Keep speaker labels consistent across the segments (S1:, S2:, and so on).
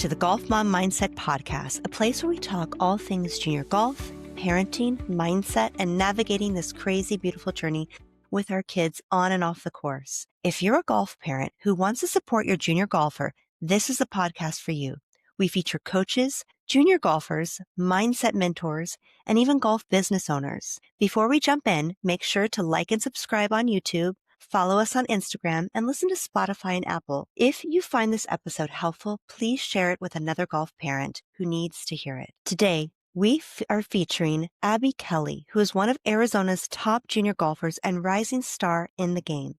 S1: to the Golf Mom Mindset Podcast, a place where we talk all things junior golf, parenting, mindset, and navigating this crazy, beautiful journey with our kids on and off the course. If you're a golf parent who wants to support your junior golfer, this is the podcast for you. We feature coaches, junior golfers, mindset mentors, and even golf business owners. Before we jump in, make sure to like and subscribe on YouTube, follow us on Instagram, and listen to Spotify and Apple. If you find this episode helpful, please share it with another golf parent who needs to hear it. Today, we are featuring Abby Kelly, who is one of Arizona's top junior golfers and rising star in the game.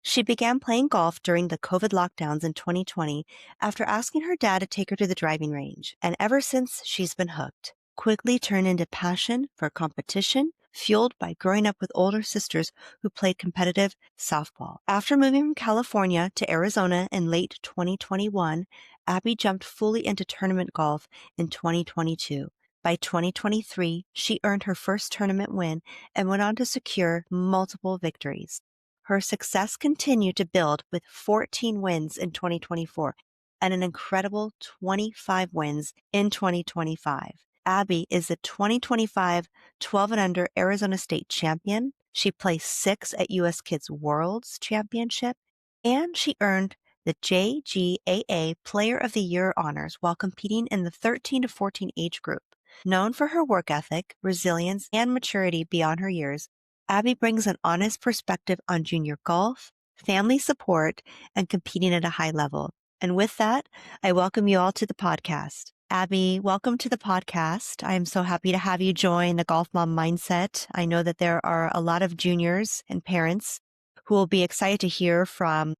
S1: She began playing golf during the COVID lockdowns in 2020 after asking her dad to take her to the driving range, and ever since she's been hooked. Quickly turned into passion for competition, fueled by growing up with older sisters who played competitive softball. After moving from California to Arizona in late 2021, Abby jumped fully into tournament golf in 2022. By 2023, she earned her first tournament win and went on to secure multiple victories. Her success continued to build with 14 wins in 2024 and an incredible 25 wins in 2025. Abby is the 2025 12 and under Arizona State champion. She placed 6th at U.S. Kids Worlds Championship, and she earned the JGAA Player of the Year honors while competing in the 13 to 14 age group. Known for her work ethic, resilience, and maturity beyond her years, Abby brings an honest perspective on junior golf, family support, and competing at a high level. And with that, I welcome you all to the podcast. Abby, welcome to the podcast. I am so happy to have you join the Golf Mom Mindset. I know that there are a lot of juniors and parents who will be excited to hear from,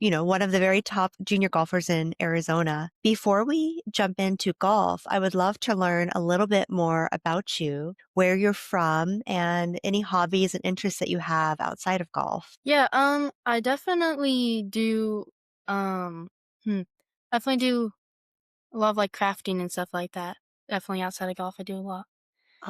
S1: one of the very top junior golfers in Arizona. Before we jump into golf, I would love to learn a little bit more about you, where you're from, and any hobbies and interests that you have outside of golf.
S2: Yeah, I definitely do, um, hmm, definitely do a lot of like crafting and stuff like that. Definitely outside of golf, I do a lot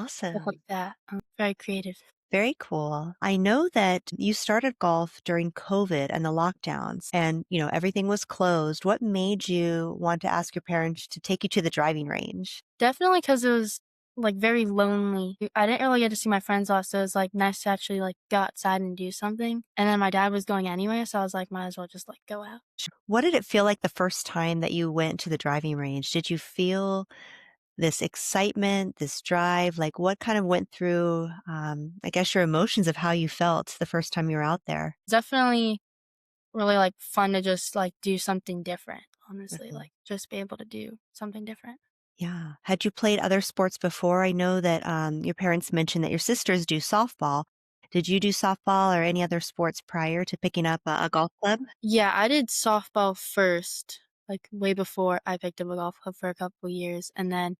S2: stuff like
S1: Awesome.
S2: that. I'm very creative.
S1: Very cool. I know that you started golf during COVID and the lockdowns and, everything was closed. What made you want to ask your parents to take you to the driving range?
S2: Definitely because it was like very lonely. I didn't really get to see my friends a lot, so it was like nice to actually like go outside and do something. And then my dad was going anyway, so I was like, might as well just like go out.
S1: What did it feel like the first time that you went to the driving range? Did you feel this excitement, this drive? Like what kind of went through, I guess, your emotions of how you felt the first time you were out there?
S2: Definitely really like fun to just like do something different, honestly,
S1: Mhm.
S2: like just be able to do something different.
S1: Yeah. Had you played other sports before? I know that your parents mentioned that your sisters do softball. Did you do softball or any other sports prior to picking up a golf club?
S2: Yeah, I did softball first, like way before I picked up a golf club for a couple years. And then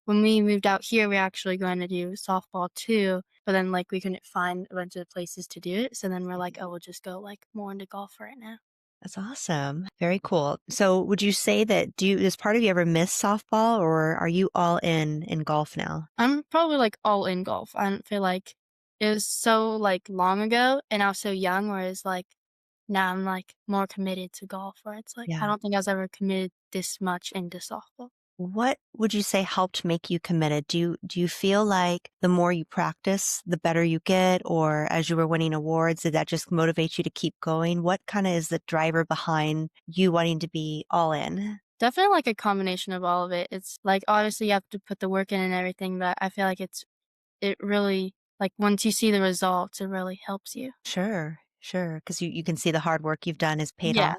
S2: when we moved out here, we are actually going to do softball too. But then like we couldn't find a bunch of places to do it. So then we're like, oh, we'll just go like more into golf right now.
S1: That's awesome. Very cool. So would you say that does part of you ever miss softball or are you all in golf now?
S2: I'm probably like all in golf. I don't feel like it was so like long ago and I was so young, whereas like now I'm like more committed to golf where it's like I
S1: Yeah.
S2: don't think I was ever committed this much into softball.
S1: What would you say helped make you committed? Do you feel like the more you practice, the better you get? Or as you were winning awards, did that just motivate you to keep going? What kind of is the driver behind you wanting to be all in?
S2: Definitely like a combination of all of it. It's like obviously you have to put the work in and everything, but I feel like it really like once you see the results, it really helps you.
S1: Sure, sure. Because you can see the hard work you've done is paid
S2: Yeah.
S1: off.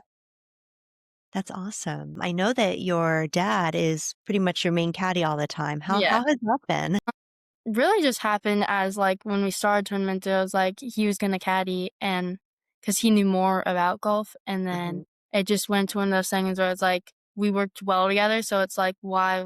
S1: That's awesome. I know that your dad is pretty much your main caddy all the time. How
S2: Yeah.
S1: how has that been?
S2: Really just happened as like when we started tournament, it was like he was gonna caddy and because he knew more about golf and
S1: Mhm.
S2: then it just went to one of those things where it's like we worked well together, so it's like why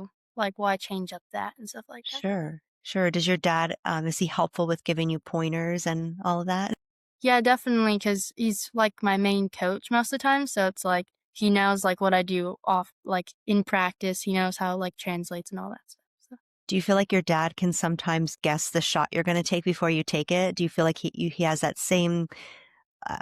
S2: change up that and stuff like that.
S1: Sure, sure. Does your dad, is he helpful with giving you pointers and all of that?
S2: Yeah, definitely, because he's, like, my main coach most of the time, so it's, like, he knows, like, what I do off like, in practice, he knows how it, like, translates and all that stuff, so.
S1: Do you feel like your dad can sometimes guess the shot you're gonna take before you take it? Do you feel like he has that same,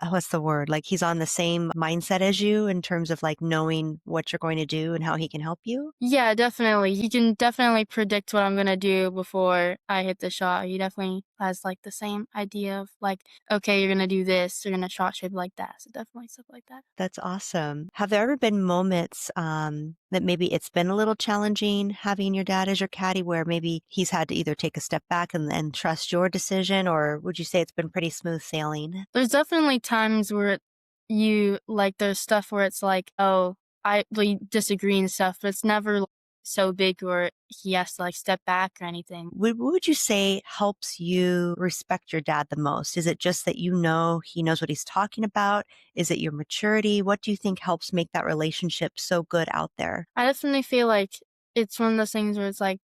S1: what's the word? Like he's on the same mindset as you in terms of like knowing what you're going to do and how he can help you?
S2: Yeah, definitely. He can definitely predict what I'm gonna do before I hit the shot. He definitely has like the same idea of like, okay, you're gonna do this, you're gonna shot shape like that. So definitely stuff like that.
S1: That's awesome. Have there ever been moments that maybe it's been a little challenging having your dad as your caddy where maybe he's had to either take a step back and trust your decision, or would you say it's been pretty smooth sailing?
S2: There's definitely times where you like there's stuff where it's like, oh, we disagree and stuff, but it's never like, so big where he has to like step back or anything.
S1: What would you say helps you respect your dad the most? Is it just that you know he knows what he's talking about? Is it your maturity? What do you think helps make that relationship so good out there?
S2: I definitely feel like it's one of those things where it's like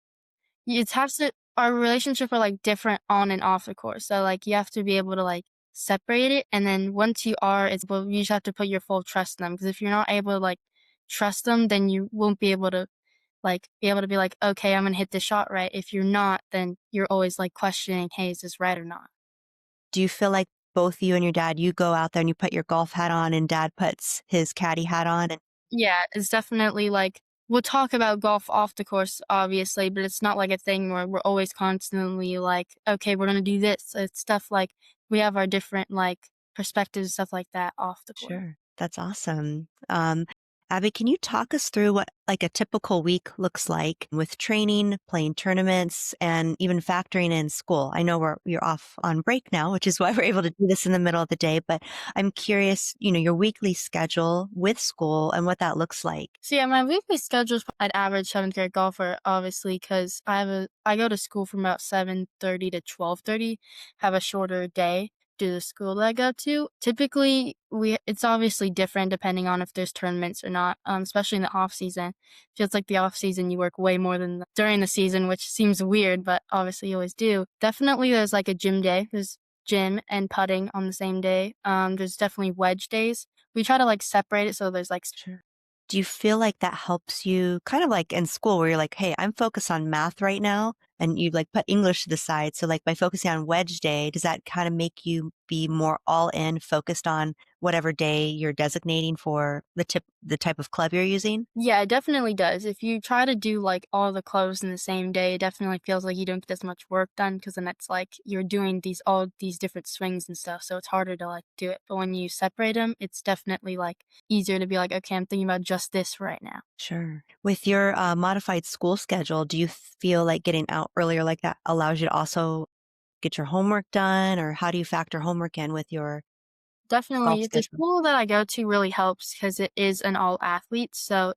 S2: it has to our relationship are like different on and off the course. So like you have to be able to like separate it, and then once you are, it's well, you just have to put your full trust in them. Because if you're not able to like trust them, then you won't be able to be like, okay, I'm gonna hit this shot right. If you're not, then you're always like questioning, hey, is this right or not?
S1: Do you feel like both you and your dad, you go out there and you put your golf hat on and dad puts his caddy hat on? And
S2: Yeah, it's definitely like we'll talk about golf off the course, obviously, but it's not like a thing where we're always constantly like, okay, we're gonna do this. It's stuff like we have our different like perspectives, stuff like that off the course.
S1: sure, that's awesome. Abby, can you talk us through what like a typical week looks like with training, playing tournaments, and even factoring in school? I know you're off on break now, which is why we're able to do this in the middle of the day, but I'm curious, your weekly schedule with school and what that looks like.
S2: So yeah, my weekly schedule's I'd average seventh grade golfer, obviously, because I go to school from about 7:30 to 12:30, have a shorter day due to the school that I go to. Typically, we it's obviously different depending on if there's tournaments or not, especially in the off season. Feels like the off season you work way more than during the season, which seems weird, but obviously you always do. Definitely, there's like a gym day. There's gym and putting on the same day. There's definitely wedge days. We try to like separate it so there's like
S1: Sure. Do you feel like that helps you kind of like in school where you're like, hey, I'm focused on math right now, and you like put English to the side. So like by focusing on wedge day, does that kind of make you be more all in focused on whatever day you're designating for the type of club you're using?
S2: Yeah, it definitely does. If you try to do like all the clothes in the same day, it definitely feels like you don't get as much work done because then it's like you're doing all these different swings and stuff, so it's harder to like do it. But when you separate them, it's definitely like easier to be like, okay, I'm thinking about just this right now.
S1: Sure. With your modified school schedule, do you feel like getting out earlier like that allows you to also get your homework done, or how do you factor homework in with your golf
S2: Definitely. The
S1: schedule?
S2: school that I go to really helps because it is an all athlete. So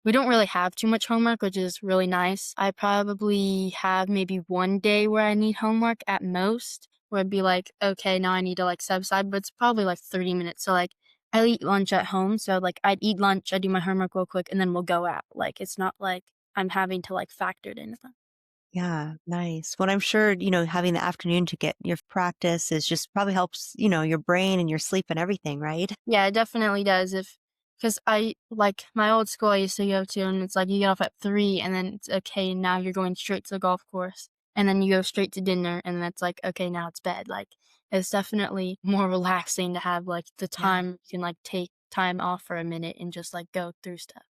S2: we don't really have too much homework, which is really nice. I probably have maybe one day where I need homework at most, where it'd be like, okay, now I need to like set aside, but it's probably like 30 minutes. So like I eat lunch at home. So like I'd eat lunch, I do my homework real quick, and then we'll go out. Like it's not like I'm having to like factor it in.
S1: Yeah, nice. Well, I'm sure, having the afternoon to get your practice is just probably helps, your brain and your sleep and everything, right?
S2: Yeah, it definitely does. Because I like my old school I used to go to, and it's like you get off at 3, and then it's okay. Now you're going straight to the golf course, and then you go straight to dinner, and then it's like okay, now it's bed. Like it's definitely more relaxing to have like the
S1: Yeah.
S2: time you can like take time off for a minute and just like go through stuff.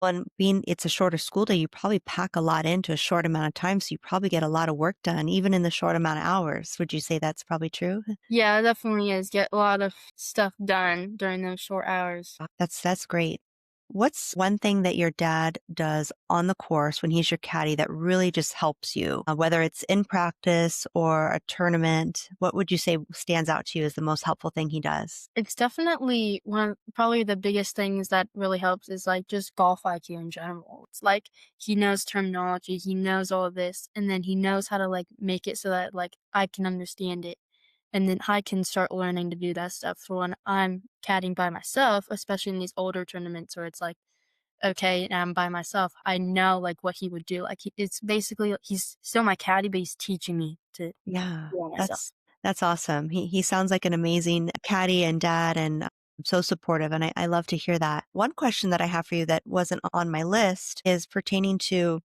S1: Well, and being it's a shorter school day, you probably pack a lot into a short amount of time. So you probably get a lot of work done, even in the short amount of hours. Would you say that's probably true?
S2: Yeah, it definitely is. Get a lot of stuff done during those short hours.
S1: That's great. What's one thing that your dad does on the course when he's your caddy that really just helps you, whether it's in practice or a tournament? What would you say stands out to you as the most helpful thing he does?
S2: It's definitely one of probably the biggest things that really helps is like just golf IQ in general. It's like he knows terminology, he knows all of this, and then he knows how to like make it so that like I can understand it. And then I can start learning to do that stuff for when I'm caddying by myself, especially in these older tournaments where it's like, okay, I'm by myself. I know like what he would do. Like it's basically he's still my caddy, but he's teaching me to
S1: Yeah,
S2: do it myself.
S1: that's awesome. He sounds like an amazing caddy and dad, and so supportive, and I love to hear that. One question that I have for you that wasn't on my list is pertaining to,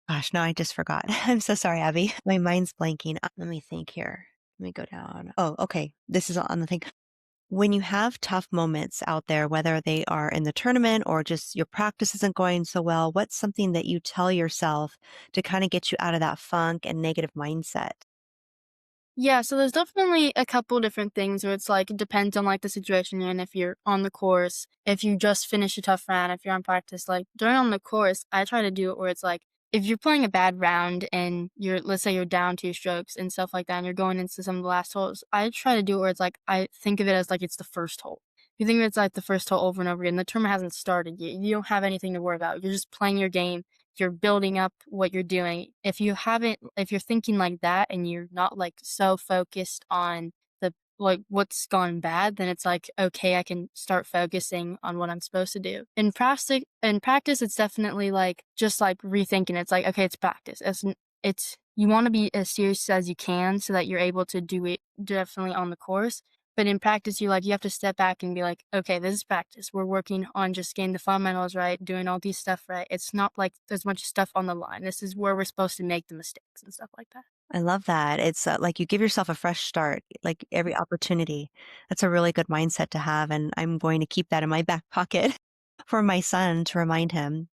S1: gosh, no, I just forgot. I'm so sorry, Abby. My mind's blanking. Let me think here. Let me go down. Oh, okay. This is on the thing. When you have tough moments out there, whether they are in the tournament or just your practice isn't going so well, what's something that you tell yourself to kind of get you out of that funk and negative mindset?
S2: Yeah, so there's definitely a couple different things where it's like it depends on like the situation you're in. If you're on the course, if you just finished a tough round, if you're on practice, like during on the course, I try to do it where it's like if you're playing a bad round and you're let's say you're down 2 strokes and stuff like that, and you're going into some of the last holes, I try to do it where it's like I think of it as like it's the first hole. You think of it's like the first hole over and over again. The tournament hasn't started yet. You don't have anything to worry about. You're just playing your game, you're building up what you're doing. If you're thinking like that and you're not like so focused on the like what's gone bad, then it's like, okay, I can start focusing on what I'm supposed to do. In practice, it's definitely like just like rethinking. It's like, okay, it's practice. It's you want to be as serious as you can so that you're able to do it definitely on the course. But in practice, you have to step back and be like, okay, this is practice. We're working on just getting the fundamentals right, doing all these stuff right. It's not like there's much stuff on the line. This is where we're supposed to make the mistakes and stuff like that.
S1: I love that. It's like you give yourself a fresh start, like every opportunity. That's a really good mindset to have. And I'm going to keep that in my back pocket for my son to remind him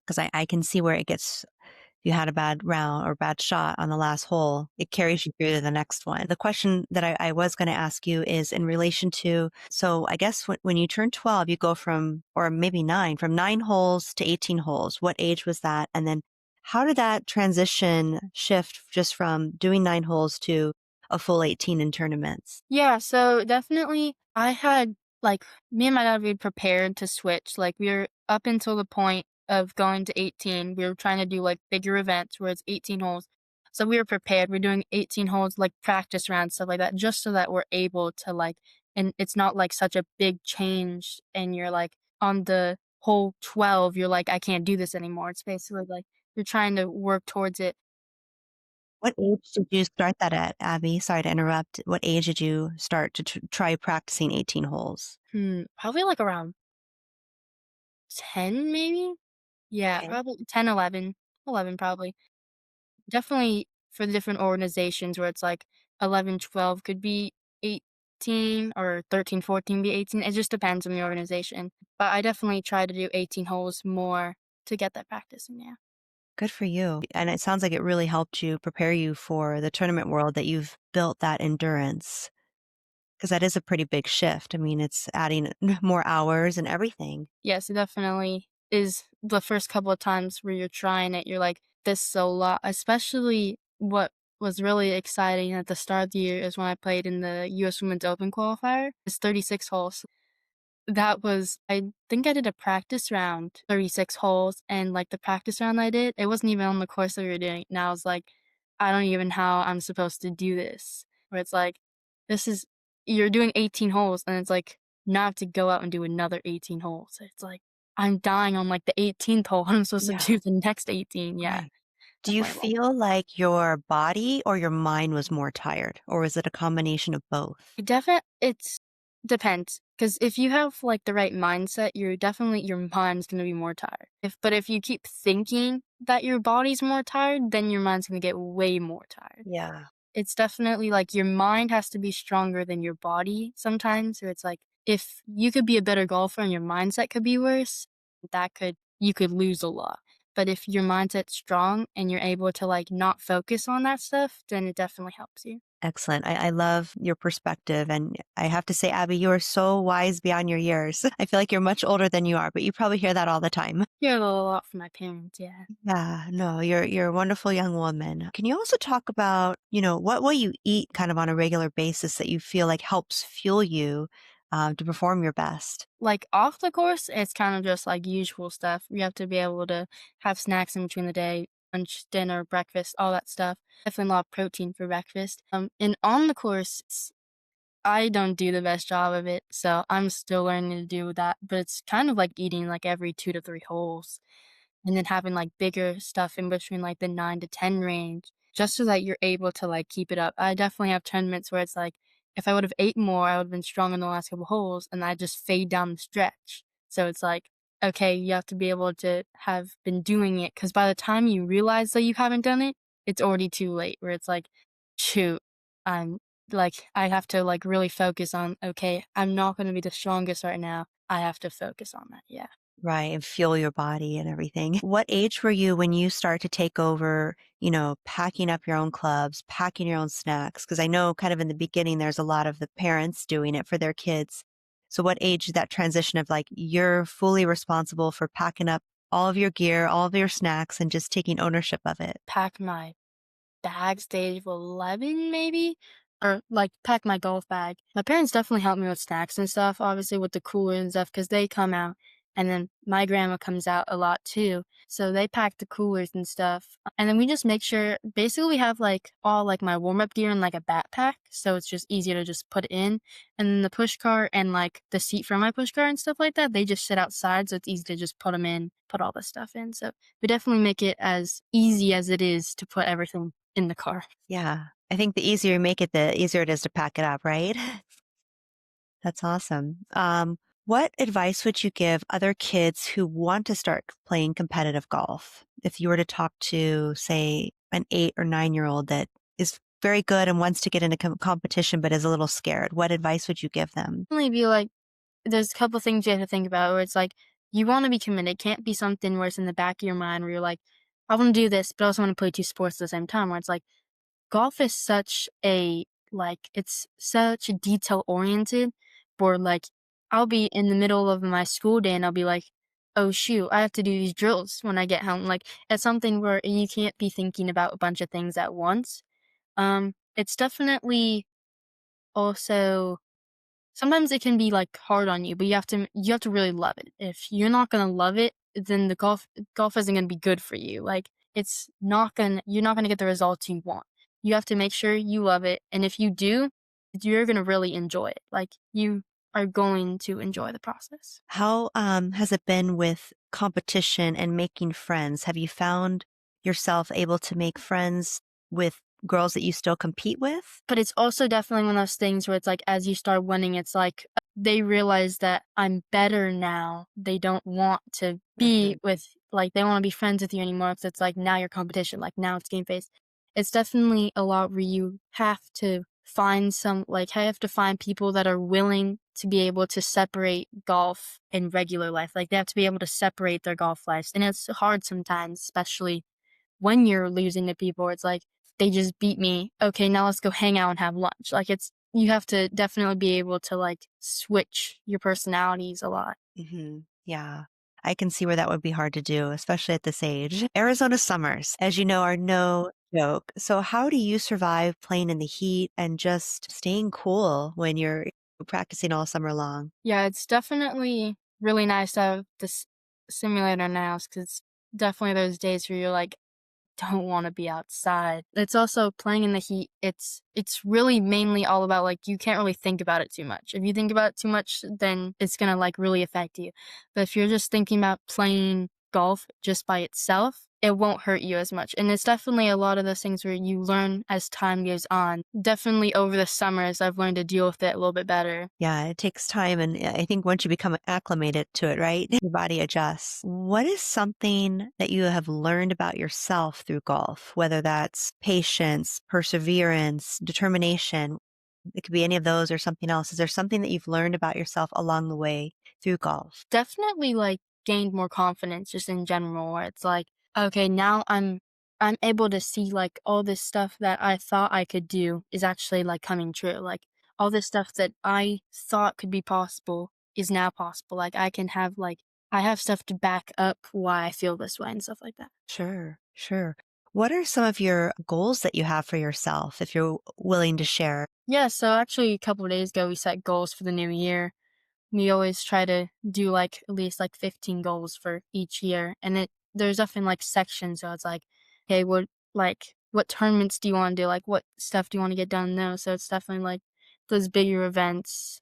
S1: because I can see where it gets you had a bad round or bad shot on the last hole, it carries you through to the next one. The question that I was going to ask you is in relation to, so I guess when you turn 12, you go from, or maybe nine, from 9 holes to 18 holes. What age was that? And then how did that transition shift just from doing 9 holes to a full 18 in tournaments?
S2: Yeah, so definitely I had like me and my dad, we prepared to switch. Like we were up until the point of going to 18. We were trying to do like bigger events where it's 18 holes. So we were prepared. We're doing 18 holes, like practice rounds, stuff like that, just so that we're able to like, and it's not like such a big change. And you're like on the hole 12, you're like, I can't do this anymore. It's basically like you're trying to work towards it.
S1: What age did you start that at, Abby? Sorry to interrupt. What age did you start to try practicing 18 holes?
S2: Probably like around 10, maybe? Yeah,
S1: Okay.
S2: probably 10, 11, 11 probably. Definitely for the different organizations where it's like 11, 12 could be 18 or 13, 14 be 18. It just depends on the organization. But I definitely try to do 18 holes more to get that practice in there.
S1: Good for you. And it sounds like it really helped you prepare you for the tournament world that you've built that endurance because that is a pretty big shift. I mean, it's adding more hours and everything.
S2: Yes, it definitely is the first couple of times where you're trying it, you're like, this is a lot. Especially what was really exciting at the start of the year is when I played in the US Women's Open qualifier. It's 36 holes. That was I think I did a practice round, 36 holes, and, like, the practice round I did, it wasn't even on the course that we were doing, and I was like, "I don't even how I'm supposed to do this." Where it's like, this is you're doing 18 holes, and it's like, now I have to go out and do another 18 holes. It's like, I'm dying on, like, the 18th hole, and I'm supposed to
S1: Yeah,
S2: do the next 18, yeah,
S1: right. Do you
S2: definitely a lot.
S1: feel like your body or your mind was more tired, or is it a combination of both?
S2: It's depends, because if you have, like, the right mindset, your mind's gonna be more tired. If you keep thinking that your body's more tired, then your mind's gonna get way more tired.
S1: Yeah.
S2: It's definitely, like, your mind has to be stronger than your body sometimes, or it's like, if you could be a better golfer and your mindset could be worse, you could lose a lot. But if your mindset's strong and you're able to, like, not focus on that stuff, then it definitely helps you.
S1: Excellent. I love your perspective. And I have to say, Abby, you are so wise beyond your years. I feel like you're much older than you are, but you probably hear that all the time.
S2: Hear a lot from my parents, yeah.
S1: Yeah, no, you're a wonderful young woman. Can you also talk about, what will you eat kind of on a regular basis that you feel like helps fuel you to perform your best?
S2: Like, off the course, it's kind of just, like, usual stuff. You have to be able to have snacks in between the day, lunch, dinner, breakfast, all that stuff. Definitely a lot of protein for breakfast. And on the course, I don't do the best job of it, so I'm still learning to do that, but it's kind of like eating, like, every 2 to 3 holes, and then having, like, bigger stuff in between, like, the 9 to 10 range, just so that you're able to, like, keep it up. I definitely have tournaments where it's like, if I would've ate more, I would've been strong in the last couple holes, and I just fade down the stretch. So it's like, okay, you have to be able to have been doing it, because by the time you realize that you haven't done it, it's already too late, where it's like, "Shoot, I'm Like, I have to, like, really focus on, "Okay, I'm not gonna be the strongest right now. I have to focus on that." Yeah.
S1: Right, and fuel your body and everything. What age were you when you start to take over, packing up your own clubs, packing your own snacks? Because I know kind of in the beginning, there's a lot of the parents doing it for their kids. So what age is that transition of like, you're fully responsible for packing up all of your gear, all of your snacks, and just taking ownership of it?
S2: Pack my bags the age of 11 maybe, or, like, pack my golf bag. My parents definitely help me with snacks and stuff, obviously with the cooler and stuff, because they come out, and then my grandma comes out a lot too, so they pack the coolers and stuff, and then we just make sure basically we have, like, all, like, my warm-up gear in, like, a backpack, so it's just easier to just put it in, and then the push cart and, like, the seat for my push cart and stuff like that, they just sit outside, so it's easy to just put them in, put all the stuff in, so we definitely make it as easy as it is to put everything in the car.
S1: Yeah. I think the easier you make it, the easier it is to pack it up, right? That's awesome. What advice would you give other kids who want to start playing competitive golf? If you were to talk to, say, an 8 or 9-year-old that is very good and wants to get into competition but is a little scared, what advice would you give them?
S2: Definitely be like, there's a couple things you have to think about where it's like, you want to be committed. It can't be something where it's in the back of your mind where you're like, I want to do this, but I also want to play two sports at the same time. Where it's like, golf is such a, like, it's such detail oriented where, like, I'll be in the middle of my school day and I'll be like, oh shoot, I have to do these drills when I get home. Like, it's something where you can't be thinking about a bunch of things at once. It's definitely also sometimes it can be, like, hard on you, but you have to really love it. If you're not gonna love it, then the golf isn't gonna be good for you. Like, you're not gonna get the results you want. You have to make sure you love it, and if you do, you're gonna really enjoy it. Like, you are going to enjoy the process.
S1: How has it been with competition and making friends? Have you found yourself able to make friends with girls that you still compete with?
S2: But it's also definitely one of those things where it's like, as you start winning, it's like, they realize that I'm better now. They don't want to be
S1: Mhm.
S2: with, like, they wanna be friends with you anymore. It's like, now you're competition, like, now it's game face. It's definitely a lot where you have to find I have to find people that are willing to be able to separate golf and regular life. Like, they have to be able to separate their golf lives, and it's hard sometimes, especially when you're losing to people, it's like, they just beat me. Okay, now let's go hang out and have lunch. Like, you have to definitely be able to, like, switch your personalities a lot.
S1: Yeah. I can see where that would be hard to do, especially at this age. Arizona summers, as you know, are no joke. So how do you survive playing in the heat and just staying cool when you're practicing all summer long?
S2: Yeah, it's definitely really nice to have this simulator now because definitely those days where you're like, don't wanna be outside. It's also playing in the heat, it's really mainly all about, like, you can't really think about it too much. If you think about it too much, then it's gonna, like, really affect you. But if you're just thinking about playing golf just by itself, it won't hurt you as much, and it's definitely a lot of those things where you learn as time goes on. Definitely over the summers, I've learned to deal with it a little bit better.
S1: Yeah, it takes time. And I think once you become acclimated to it, right, your body adjusts. What is something that you have learned about yourself through golf, whether that's patience, perseverance, determination? It could be any of those or something else. Is there something that you've learned about yourself along the way through golf?
S2: Definitely, like, gained more confidence just in general where it's like, okay, now I'm able to see, like, all this stuff that I thought I could do is actually, like, coming true. Like, all this stuff that I thought could be possible is now possible. Like, I have stuff to back up why I feel this way and stuff like that.
S1: Sure, sure. What are some of your goals that you have for yourself, if you're willing to share?
S2: Yeah, so actually a couple of days ago we set goals for the new year. We always try to do, like, at least, like, 15 goals for each year, and there's definitely, like, sections, so it's like, "Hey, what tournaments do you wanna do?" Like, "What stuff do you wanna get done now?" So it's definitely, like, those bigger events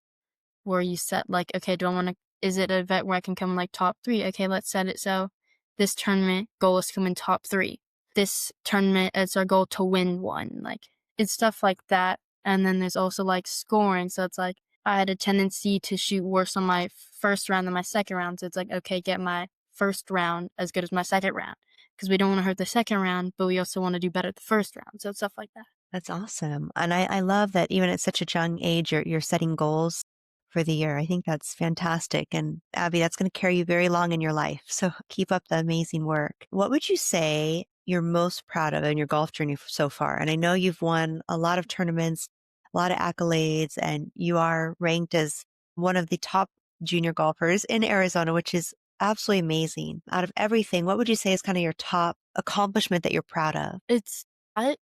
S2: where you set, like, "Okay, do I wanna is it an event where I can come in, like, top 3? Okay, let's set it so this tournament goal is to come in top 3. This tournament, it's our goal to win 1." Like, it's stuff like that, and then there's also, like, scoring, so it's like, I had a tendency to shoot worse on my first round than my second round, so it's like, okay, get my first round as good as my second round because we don't wanna hurt the second round, but we also wanna do better at the first round, so it's stuff like that.
S1: That's awesome. And I love that even at such a young age, you're setting goals for the year. I think that's fantastic. And Abby, that's going to carry you very long in your life. So keep up the amazing work. What would you say you're most proud of in your golf journey so far? And I know you've won a lot of tournaments, a lot of accolades, and you are ranked as one of the top junior golfers in Arizona, which is absolutely amazing. Out of everything, what would you say is kind of your top accomplishment that you're proud of?
S2: It's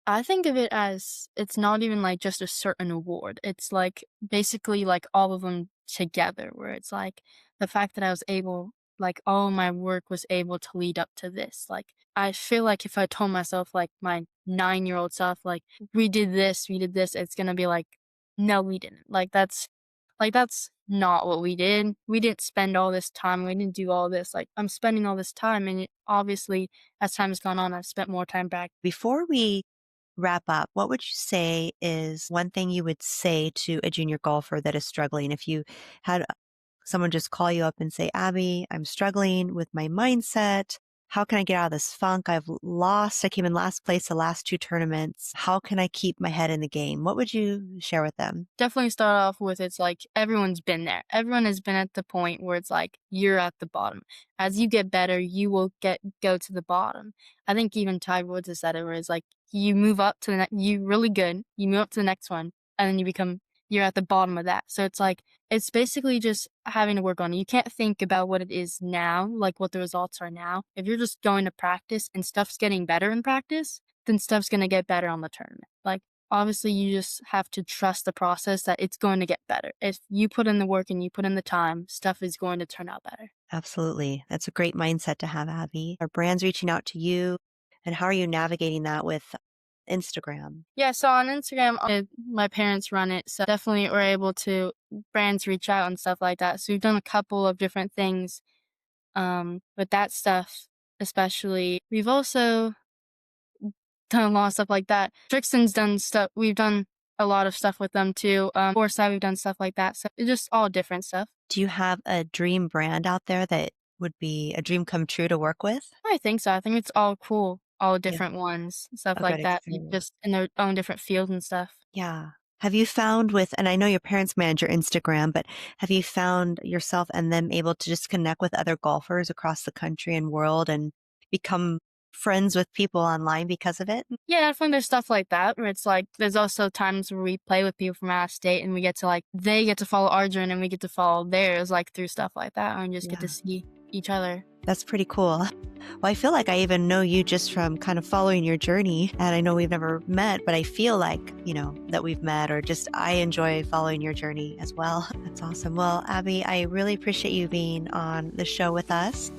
S2: I think of it as it's not even, like, just a certain award. It's, like, basically, like, all of them together where it's, like, the fact that I was able like, all my work was able to lead up to this. Like, I feel like if I told myself, like, my nine-year-old self, like, we did this," it's gonna be like, "No, we didn't." That's not what we did. We didn't spend all this time, we didn't do all this, like, I'm spending all this time, and it obviously, as time has gone on, I've spent more time back.
S1: Before we wrap up, what would you say is one thing you would say to a junior golfer that is struggling? If you had someone just call you up and say, Abby, I'm struggling with my mindset. How can I get out of this funk? I came in last place the last two tournaments. How can I keep my head in the game? What would you share with them?
S2: Definitely start off with it's like everyone's been there. Everyone has been at the point where it's like you're at the bottom. As you get better, you will go to the bottom. I think even Tiger Woods has said it where it's like you move up to the you really good, you move up to the next one, and then you're at the bottom of that. So it's like it's basically just having to work on it. You can't think about what it is now, like what the results are now. If you're just going to practice and stuff's getting better in practice, then stuff's gonna get better on the tournament. Like obviously, you just have to trust the process that it's going to get better. If you put in the work and you put in the time, stuff is going to turn out better.
S1: Absolutely. That's a great mindset to have, Abby. Are brands reaching out to you? And how are you navigating that with Instagram?
S2: Yeah, so on Instagram, my parents run it. So definitely we're able to brands reach out and stuff like that. So we've done a couple of different things with that stuff, especially. We've also done a lot of stuff like that. Trixton's done stuff. We've done a lot of stuff with them too. Foresight, we've done stuff like that. So it's just all different stuff.
S1: Do you have a dream brand out there that would be a dream come true to work with?
S2: I think so. I think it's all cool, all
S1: Yeah,
S2: different ones, stuff
S1: a
S2: like
S1: good
S2: that,
S1: experience.
S2: just in their own different fields and stuff.
S1: Yeah. Have you found and I know your parents manage your Instagram, but have you found yourself and them able to just connect with other golfers across the country and world and become friends with people online because of it?
S2: Yeah, definitely there's stuff like that where it's like there's also times where we play with people from out of state and we get to like they get to follow our journey and we get to follow theirs like through stuff like that and just get to
S1: Yeah,
S2: see each other.
S1: that's pretty cool. Well, I feel like I even know you just from kind of following your journey. And I know we've never met, but I feel like, that we've met or just I enjoy following your journey as well. That's awesome. Well, Abby, I really appreciate you being on the show with us.